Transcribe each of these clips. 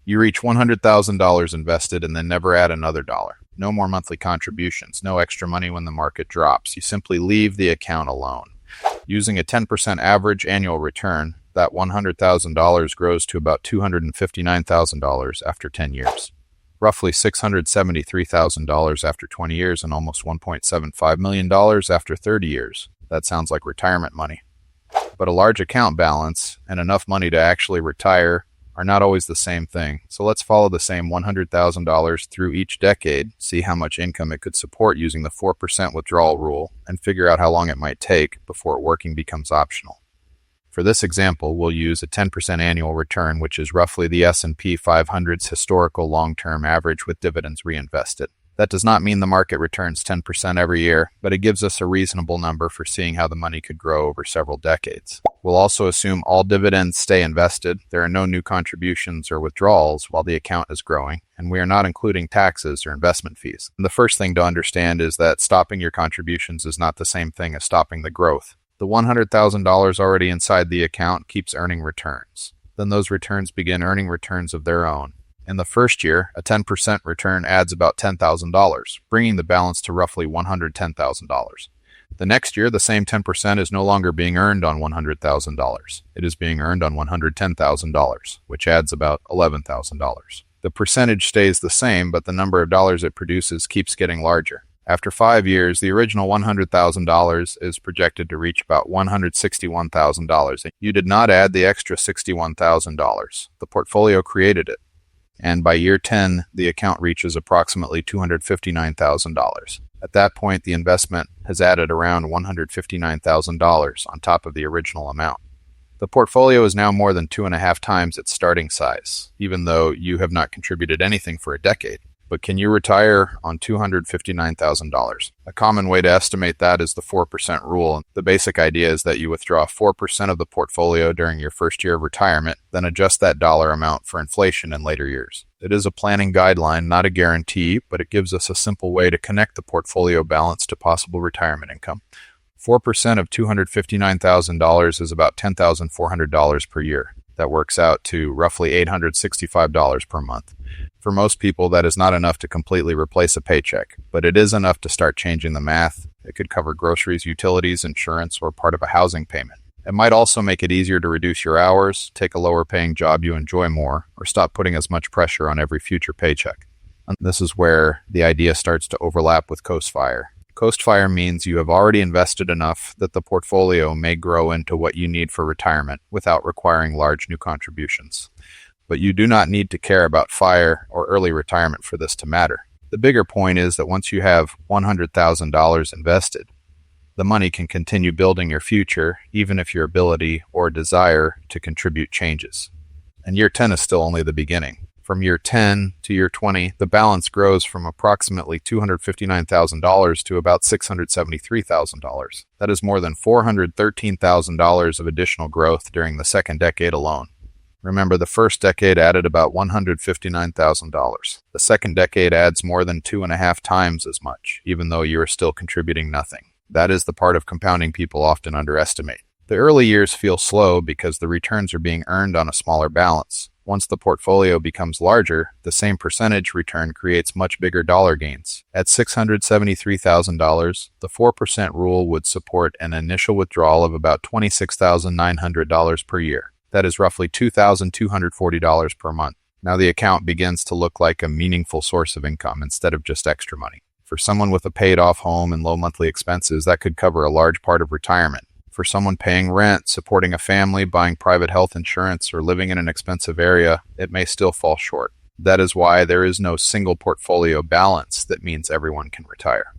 You reach $100,000 invested and then never add another dollar. No more monthly contributions, no extra money when the market drops. You simply leave the account alone. Using a 10% average annual return, that $100,000 grows to about $259,000 after 10 years. Roughly $673,000 after 20 years and almost $1.75 million after 30 years. That sounds like retirement money. But a large account balance and enough money to actually retire are not always the same thing. So let's follow the same $100,000 through each decade, see how much income it could support using the 4% withdrawal rule, and figure out how long it might take before working becomes optional. For this example, we'll use a 10% annual return, which is roughly the S&P 500's historical long-term average with dividends reinvested. That does not mean the market returns 10% every year, but it gives us a reasonable number for seeing how the money could grow over several decades. We'll also assume all dividends stay invested, there are no new contributions or withdrawals while the account is growing, and we are not including taxes or investment fees. And the first thing to understand is that stopping your contributions is not the same thing as stopping the growth. The $100,000 already inside the account keeps earning returns. Then those returns begin earning returns of their own. In the first year, a 10% return adds about $10,000, bringing the balance to roughly $110,000. The next year, the same 10% is no longer being earned on $100,000. It is being earned on $110,000, which adds about $11,000. The percentage stays the same, but the number of dollars it produces keeps getting larger. After 5 years, the original $100,000 is projected to reach about $161,000. You did not add the extra $61,000. The portfolio created it. And by year 10, the account reaches approximately $259,000. At that point, the investment has added around $159,000 on top of the original amount. The portfolio is now more than 2.5 times its starting size, even though you have not contributed anything for a decade. But can you retire on $259,000? A common way to estimate that is the 4% rule. The basic idea is that you withdraw 4% of the portfolio during your first year of retirement, then adjust that dollar amount for inflation in later years. It is a planning guideline, not a guarantee, but it gives us a simple way to connect the portfolio balance to possible retirement income. 4% of $259,000 is about $10,400 per year. That works out to roughly $865 per month. For most people, that is not enough to completely replace a paycheck, but it is enough to start changing the math. It could cover groceries, utilities, insurance, or part of a housing payment. It might also make it easier to reduce your hours, take a lower-paying job you enjoy more, or stop putting as much pressure on every future paycheck. And this is where the idea starts to overlap with Coast-Fire. Coast-Fire means you have already invested enough that the portfolio may grow into what you need for retirement without requiring large new contributions. But you do not need to care about FIRE or early retirement for this to matter. The bigger point is that once you have $100,000 invested, the money can continue building your future even if your ability or desire to contribute changes. And year 10 is still only the beginning. From year 10 to year 20, the balance grows from approximately $259,000 to about $673,000. That is more than $413,000 of additional growth during the second decade alone. Remember, the first decade added about $159,000. The second decade adds more than 2.5 times as much, even though you are still contributing nothing. That is the part of compounding people often underestimate. The early years feel slow because the returns are being earned on a smaller balance. Once the portfolio becomes larger, the same percentage return creates much bigger dollar gains. At $673,000, the 4% rule would support an initial withdrawal of about $26,900 per year. That is roughly $2,240 per month. Now the account begins to look like a meaningful source of income instead of just extra money. For someone with a paid-off home and low monthly expenses, that could cover a large part of retirement. For someone paying rent, supporting a family, buying private health insurance, or living in an expensive area, it may still fall short. That is why there is no single portfolio balance that means everyone can retire.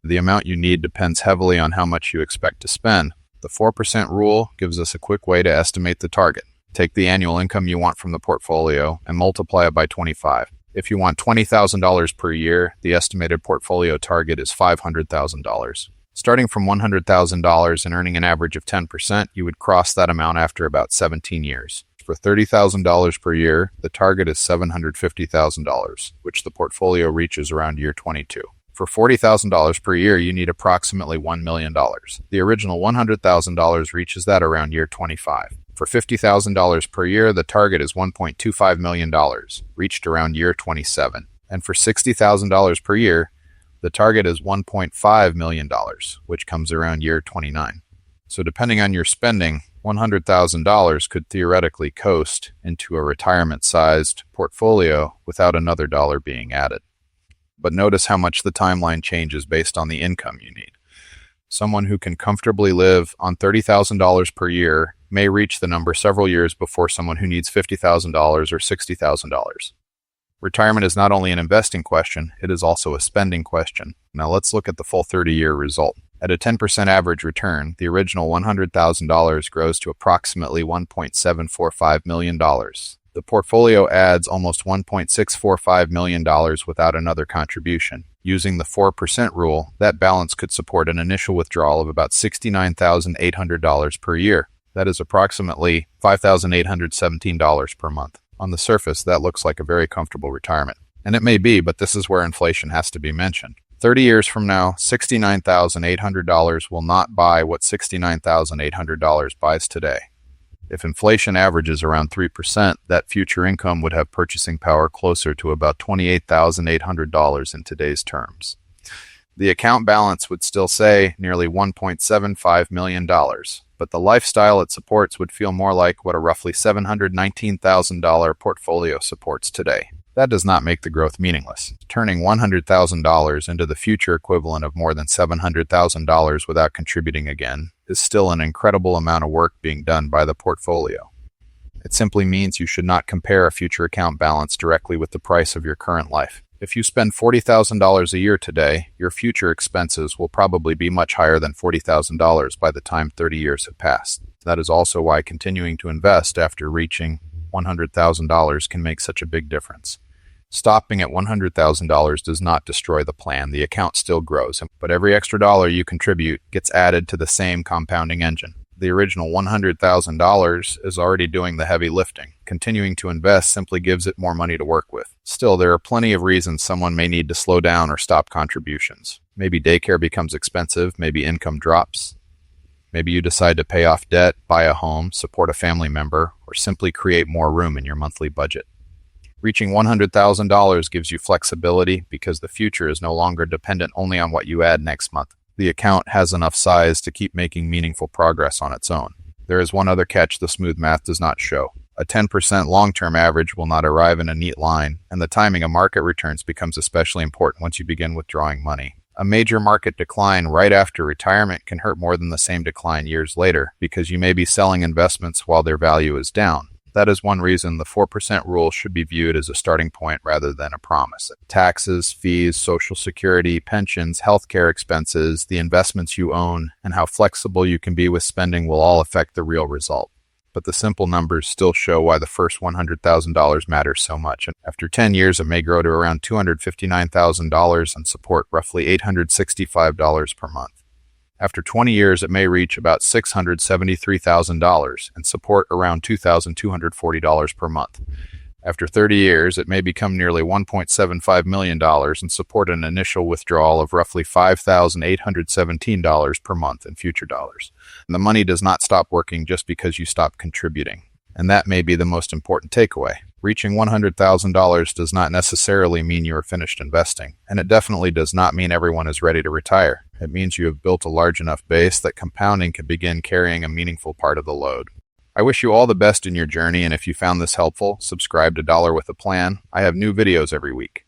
The amount you need depends heavily on how much you expect to spend. The 4% rule gives us a quick way to estimate the target. Take the annual income you want from the portfolio and multiply it by 25. If you want $20,000 per year, the estimated portfolio target is $500,000. Starting from $100,000 and earning an average of 10%, you would cross that amount after about 17 years. For $30,000 per year, the target is $750,000, which the portfolio reaches around year 22. For $40,000 per year, you need approximately $1 million. The original $100,000 reaches that around year 25. For $50,000 per year, the target is $1.25 million, reached around year 27. And for $60,000 per year, the target is $1.5 million, which comes around year 29. So depending on your spending, $100,000 could theoretically coast into a retirement-sized portfolio without another dollar being added. But notice how much the timeline changes based on the income you need. Someone who can comfortably live on $30,000 per year may reach the number several years before someone who needs $50,000 or $60,000. Retirement is not only an investing question, it is also a spending question. Now let's look at the full 30-year result. At a 10% average return, the original $100,000 grows to approximately $1.745 million. The portfolio adds almost $1.645 million without another contribution. Using the 4% rule, that balance could support an initial withdrawal of about $69,800 per year. That is approximately $5,817 per month. On the surface, that looks like a very comfortable retirement. And it may be, but this is where inflation has to be mentioned. 30 years from now, $69,800 will not buy what $69,800 buys today. If inflation averages around 3%, that future income would have purchasing power closer to about $28,800 in today's terms. The account balance would still say nearly $1.75 million, but the lifestyle it supports would feel more like what a roughly $719,000 portfolio supports today. That does not make the growth meaningless. Turning $100,000 into the future equivalent of more than $700,000 without contributing again is still an incredible amount of work being done by the portfolio. It simply means you should not compare a future account balance directly with the price of your current life. If you spend $40,000 a year today, your future expenses will probably be much higher than $40,000 by the time 30 years have passed. That is also why continuing to invest after reaching $100,000 can make such a big difference. Stopping at $100,000 does not destroy the plan. The account still grows, but every extra dollar you contribute gets added to the same compounding engine. The original $100,000 is already doing the heavy lifting. Continuing to invest simply gives it more money to work with. Still, there are plenty of reasons someone may need to slow down or stop contributions. Maybe daycare becomes expensive, maybe income drops. Maybe you decide to pay off debt, buy a home, support a family member, or simply create more room in your monthly budget. Reaching $100,000 gives you flexibility because the future is no longer dependent only on what you add next month. The account has enough size to keep making meaningful progress on its own. There is one other catch the smooth math does not show. A 10% long-term average will not arrive in a neat line, and the timing of market returns becomes especially important once you begin withdrawing money. A major market decline right after retirement can hurt more than the same decline years later because you may be selling investments while their value is down. That is one reason the 4% rule should be viewed as a starting point rather than a promise. Taxes, fees, Social Security, pensions, healthcare expenses, the investments you own, and how flexible you can be with spending will all affect the real result. But the simple numbers still show why the first $100,000 matters so much. And after 10 years, it may grow to around $259,000 and support roughly $865 per month. After 20 years, it may reach about $673,000 and support around $2,240 per month. After 30 years, it may become nearly $1.75 million and support an initial withdrawal of roughly $5,817 per month in future dollars. And the money does not stop working just because you stop contributing. And that may be the most important takeaway. Reaching $100,000 does not necessarily mean you are finished investing, and it definitely does not mean everyone is ready to retire. It means you have built a large enough base that compounding can begin carrying a meaningful part of the load. I wish you all the best in your journey, and if you found this helpful, subscribe to Dollar with a Plan. I have new videos every week.